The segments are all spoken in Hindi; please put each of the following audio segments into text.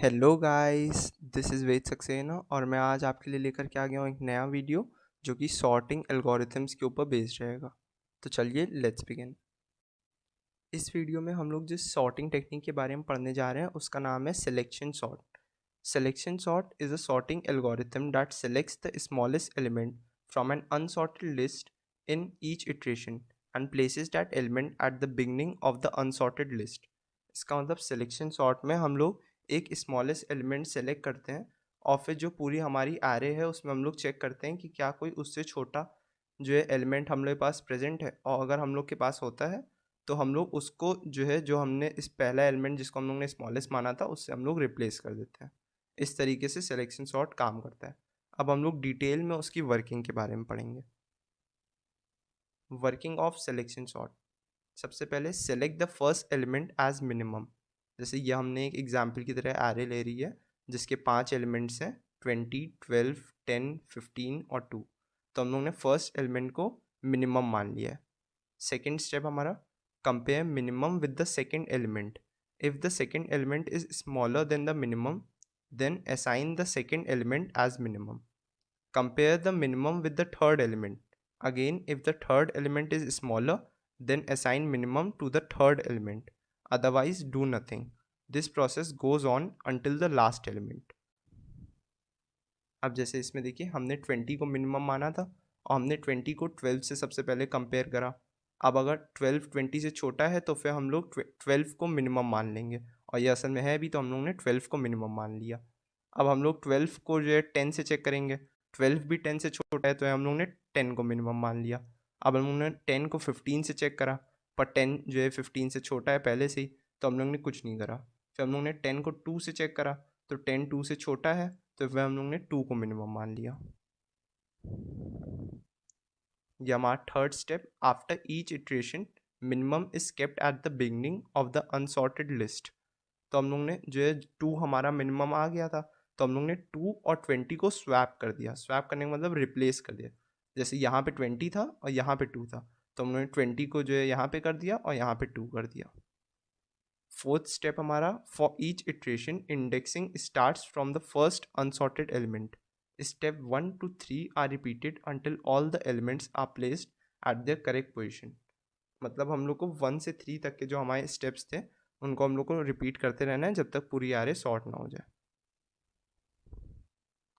हेलो गाइस, दिस इज़ वेद सक्सेना और मैं आज आपके लिए लेकर के आ गया हूँ एक नया वीडियो जो कि सॉर्टिंग एल्गोरिथम्स के ऊपर बेस्ड रहेगा। तो चलिए लेट्स बिगिन। इस वीडियो में हम लोग जिस सॉर्टिंग टेक्निक के बारे में पढ़ने जा रहे हैं उसका नाम है selection sort. Selection sort is a sorting algorithm that selects the smallest element from an unsorted list in each iteration and places that element at the beginning of the unsorted list. इसका मतलब सिलेक्शन सॉर्ट में हम लोग एक स्मॉलेस्ट एलिमेंट सेलेक्ट करते हैं और फिर जो पूरी हमारी एरे है उसमें हम लोग चेक करते हैं कि क्या कोई उससे छोटा जो है एलिमेंट हम लोग के पास प्रेजेंट है, और अगर हम लोग के पास होता है तो हम लोग उसको जो है जो हमने इस पहला एलिमेंट जिसको हम लोग ने स्मॉलेस्ट माना था उससे हम लोग रिप्लेस कर देते हैं। इस तरीके से सिलेक्शन सॉर्ट काम करता है। अब हम लोग डिटेल में उसकी वर्किंग के बारे में पढ़ेंगे। Working of selection sort. सबसे पहले select the first element as minimum. जैसे ये हमने एक एग्जाम्पल की तरह एरे ले रही है जिसके 5 एलिमेंट्स हैं 20, 12, 10, 15 और 2। तो हम लोग ने फर्स्ट एलिमेंट को मिनिमम मान लिया है। सेकेंड स्टेप हमारा compare minimum with the second element. If the second element is smaller than the minimum then assign the second element as minimum. Compare the minimum with the third element. Again, if the third element is smaller, then assign minimum to the third element. Otherwise, do nothing. This process goes on until the last element. अब जैसे इसमें देखिए हमने 20 को मिनिमम माना था और हमने 20 को 12 से सबसे पहले कंपेयर करा। अब अगर 12 20 से छोटा है तो फिर हम लोग 12 को मिनिमम मान लेंगे, और ये असल में है भी तो हम लोग ने 12 को मिनिमम मान लिया। अब हम लोग 12 को जो है 10 से चेक करेंगे। 12 भी 10 से छोटा है तो हम लोग ने 10 को मिनिमम मान लिया। अब हम लोग ने 10 को 15 से चेक करा, पर 10 जो है 15 से छोटा है पहले से ही, तो हम लोग ने कुछ नहीं करा। फिर हम लोग ने 10 को 2 से चेक करा, तो 10 2 से छोटा है तो फिर हम लोग ने 2 को मिनिमम मान लिया। ये हमारा third step. After each iteration minimum is kept at the beginning of the unsorted list. तो हम लोग ने जो है 2 हमारा मिनिमम आ गया था, तो हम लोग ने 2 और 20 को स्वैप कर दिया। स्वैप करने का मतलब रिप्लेस कर दिया। जैसे यहाँ पे 20 था और यहाँ पे 2 था, तो हम लोग ने 20 को जो है यहाँ पे कर दिया और यहाँ पे 2 कर दिया। फोर्थ स्टेप हमारा for each iteration indexing starts from the first unsorted element. Step 1 to 3 are repeated until all the elements are placed at their correct position. मतलब हम लोग को 1 से 3 तक के जो हमारे स्टेप्स थे उनको हम लोग को रिपीट करते रहना है जब तक पूरी आरे सॉर्ट ना हो जाए।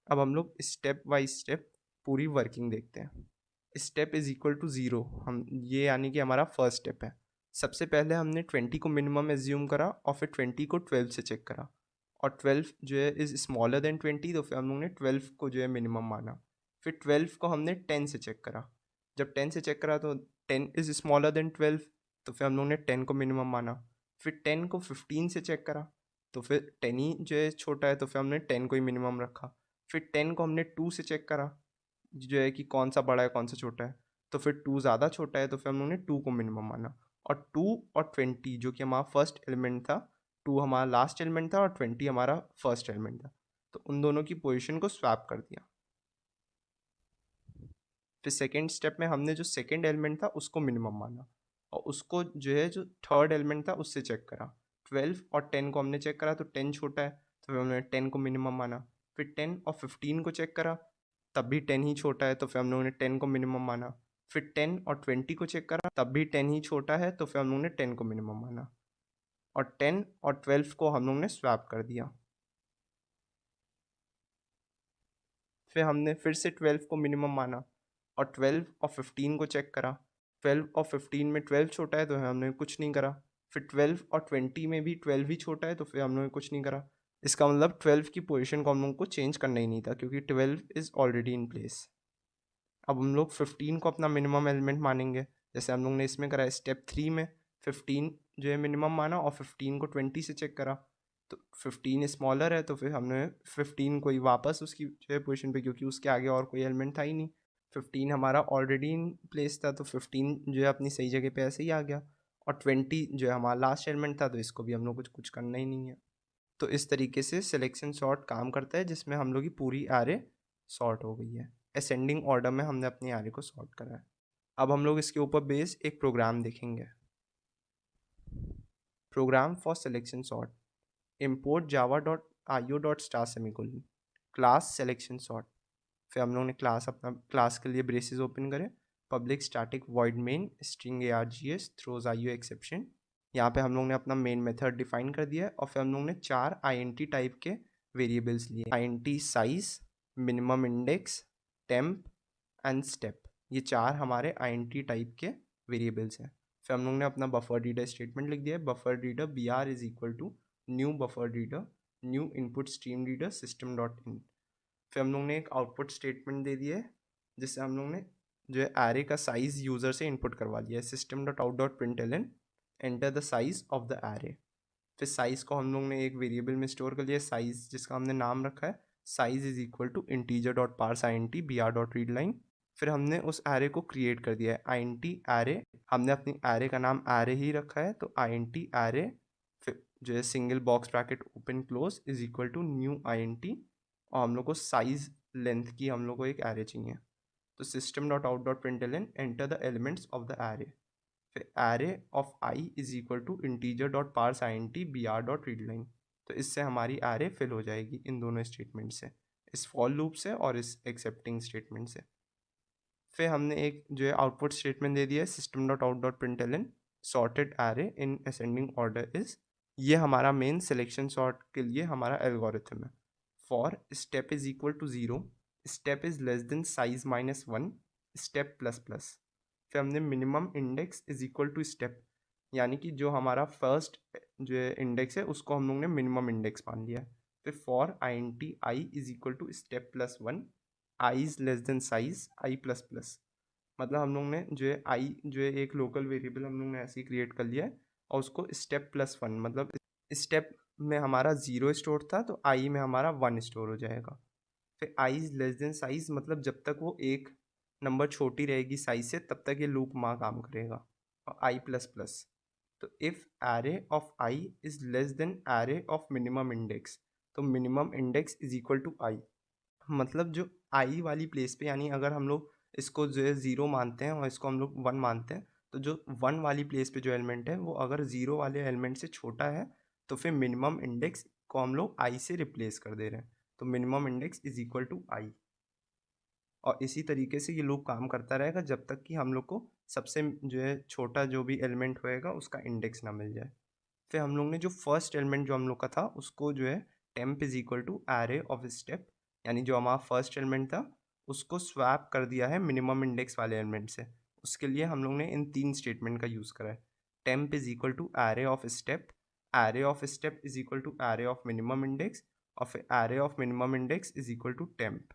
अब हम लोग स्टेप बाई स्टेप पूरी वर्किंग देखते हैं। स्टेप इज इक्वल टू 0, हम ये यानी कि हमारा फर्स्ट स्टेप है। सबसे पहले हमने 20 को मिनिमम एज्यूम करा और फिर 20 को 12 से चेक करा, और 12 जो है इज़ स्मॉलर देन 20, तो फिर हम लोग ने 12 को जो है मिनिमम माना। फिर 12 को हमने 10 से चेक करा। जब 10 से चेक करा तो 10 इज़ स्मॉलर देन 12, तो फिर हम लोग ने 10 को मिनिमम माना। फिर 10 को 15 से चेक करा, तो फिर 10 ही जो है छोटा है तो फिर हमने 10 को ही मिनिमम रखा। फिर 10 को हमने 2 से चेक करा जो है कि कौन सा बड़ा है कौन सा छोटा है, तो फिर 2 ज़्यादा छोटा है तो फिर हम लोगों ने 2 को मिनिमम माना। और 2 और 20 जो कि हमारा फर्स्ट एलिमेंट था, 2 हमारा लास्ट एलिमेंट था और 20 हमारा फर्स्ट एलिमेंट था, तो उन दोनों की पोजीशन को स्वैप कर दिया। फिर सेकेंड स्टेप में हमने जो सेकेंड एलिमेंट था उसको मिनिमम माना और उसको जो है जो थर्ड एलिमेंट था उससे चेक करा। 12 और 10 को हमने चेक करा तो 10 छोटा है तो फिर हमने 10 को मिनिमम माना। फिर 10 और 15 को चेक करा, तब भी 10 ही छोटा है तो फिर हम लोगों ने 10 को मिनिमम माना। फिर 10 और 20 को चेक करा, तब भी 10 ही छोटा है तो फिर हम लोगों ने 10 को मिनिमम माना, और 10 और 12 को हम लोग ने स्वैप कर दिया। फिर हमने फिर से 12 को मिनिमम माना और 12 और 15 को चेक करा। 12 और 15 में 12 छोटा है तो हमने कुछ नहीं करा। फिर 12 और 20 में भी 12 ही छोटा है तो फिर हम लोगों ने कुछ नहीं करा। इसका मतलब 12 की पोजीशन को हम लोग को चेंज करना ही नहीं था क्योंकि 12 इज़ ऑलरेडी इन प्लेस। अब हम लोग 15 को अपना मिनिमम एलिमेंट मानेंगे, जैसे हम लोग ने इसमें करा स्टेप 3 में। 15 जो है मिनिमम माना और 15 को 20 से चेक करा, तो 15 स्मॉलर है तो फिर हमने 15 को ही वापस उसकी जो है पोजीशन पे, क्योंकि उसके आगे और कोई एलिमेंट था ही नहीं। 15 हमारा ऑलरेडी इन प्लेस था तो 15 जो है अपनी सही जगह पे ऐसे ही आ गया, और 20 जो है हमारा लास्ट एलिमेंट था तो इसको भी हम लोग कुछ करना ही नहीं है। तो इस तरीके से सिलेक्शन सॉर्ट काम करता है जिसमें हम लोग की पूरी एरे सॉर्ट हो गई है। असेंडिंग ऑर्डर में हमने अपनी एरे को सॉर्ट करा है। अब हम लोग इसके ऊपर बेस एक प्रोग्राम देखेंगे। Program for selection sort. import java io dot star semicolon, class selection sort. फिर हम लोग ने अपना क्लास के लिए ब्रेसेस ओपन करे, public static void main string args throws io exception. यहाँ पे हम लोग ने अपना मेन मेथड डिफाइन कर दिया है और फिर हम लोग ने 4 int टाइप के वेरिएबल्स लिए, int size, minimum index, temp and step. ये 4 हमारे int टाइप के वेरिएबल्स हैं। फिर हम लोग ने अपना बफर रीडर स्टेटमेंट लिख दिया है, buffer reader br is equal to new buffer reader new input stream reader system dot in. फिर हम लोग ने एक आउटपुट स्टेटमेंट दे दिया है जिससे हम लोग ने जो है एरे का साइज यूज़र से इनपुट करवा लिया है, system dot out dot println enter the size of the array. फिर साइज़ को हम लोग ने एक वेरिएबल में स्टोर कर लिया, साइज़ जिसका हमने नाम रखा है size is equal to integer dot parse int br dot read line. फिर हमने उस एरे को क्रिएट कर दिया है int एरे, हमने अपनी एरे का नाम एरे ही रखा है तो int एरे, फिर जो है single box bracket open close is equal to new int, और हम लोग को साइज लेंथ की हम लोग को एक एरे चाहिए तो system dot out dot println enter the elements of the array. फिर array of I is equal to integer dot parse int br dot read line. तो इससे हमारी एरे फिल हो जाएगी इन दोनों स्टेटमेंट से, इस फॉर लूप से और इस एक्सेप्टिंग स्टेटमेंट से। फिर हमने एक जो है आउटपुट स्टेटमेंट दे दिया है system dot out dot println sorted array in ascending order is. ये हमारा मेन सिलेक्शन सॉर्ट के लिए हमारा एल्गोरिथम है। For step is equal to 0, step is less than size minus 1, step plus plus. फिर हमने minimum index is equal to step, यानी कि जो हमारा फर्स्ट जो है इंडेक्स है उसको हम लोग ने मिनिमम इंडेक्स मान लिया। फिर for int I is equal to step plus 1, i is less than size I plus plus. मतलब हम लोग ने जो है आई जो है एक लोकल वेरिएबल हम लोग ने ऐसे ही क्रिएट कर लिया है और उसको स्टेप प्लस 1, मतलब स्टेप में हमारा 0 स्टोर था तो आई में हमारा 1 स्टोर हो जाएगा। फिर आई इज लेस देन साइज, मतलब जब तक वो एक नंबर छोटी रहेगी साइज से तब तक ये लूप माँ काम करेगा। और आई प्लस प्लस, तो if array of I is less than array of minimum index, तो minimum index is equal to I. मतलब जो आई वाली प्लेस पे, यानी अगर हम लोग इसको जो है 0 मानते हैं और इसको हम लोग 1 मानते हैं, तो जो 1 वाली प्लेस पे जो एलिमेंट है वो अगर 0 वाले एलिमेंट से छोटा है तो फिर मिनिमम इंडेक्स को हम लोग आई से रिप्लेस कर दे रहे हैं, तो minimum index is equal to I. और इसी तरीके से ये लूप काम करता रहेगा जब तक कि हम लोग को सबसे जो है छोटा जो भी एलिमेंट होएगा उसका इंडेक्स ना मिल जाए। फिर हम लोग ने जो फर्स्ट एलिमेंट जो हम लोग का था उसको जो है temp is equal to array of step, यानी जो हमारा फर्स्ट एलिमेंट था उसको स्वैप कर दिया है मिनिमम इंडेक्स वाले एलिमेंट से। उसके लिए हम लोग ने इन 3 स्टेटमेंट का यूज़ करा है, temp is equal to array of step, array of step is equal to array of minimum index, और फिर array of minimum index is equal to temp.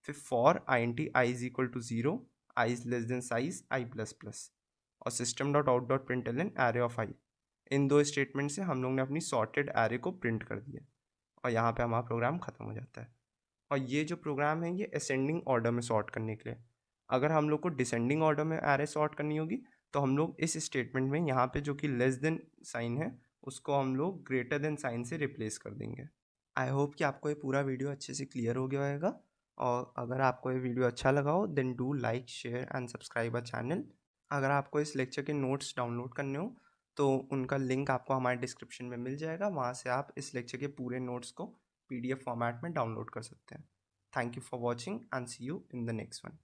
फिर for int I is equal to 0, I is less than size I plus plus, और system dot out dot println array of I. इन 2 स्टेटमेंट से हम लोग ने अपनी सॉर्टेड एरे को प्रिंट कर दिया और यहाँ पे हमारा प्रोग्राम ख़त्म हो जाता है। और ये जो प्रोग्राम है ये असेंडिंग ऑर्डर में सॉर्ट करने के लिए। अगर हम लोग को डिसेंडिंग ऑर्डर में एरे सॉर्ट करनी होगी तो हम लोग इस स्टेटमेंट में यहाँ पे जो कि लेस देन साइन है उसको हम लोग ग्रेटर देन साइन से रिप्लेस कर देंगे। आई होप कि आपको ये पूरा वीडियो अच्छे से क्लियर हो गया होगा, और अगर आपको ये वीडियो अच्छा लगा हो then do like share and subscribe a channel. अगर आपको इस लेक्चर के नोट्स डाउनलोड करने हो तो उनका लिंक आपको हमारे डिस्क्रिप्शन में मिल जाएगा, वहाँ से आप इस लेक्चर के पूरे नोट्स को PDF फॉर्मेट में डाउनलोड कर सकते हैं। Thank you for watching and see you in the next one.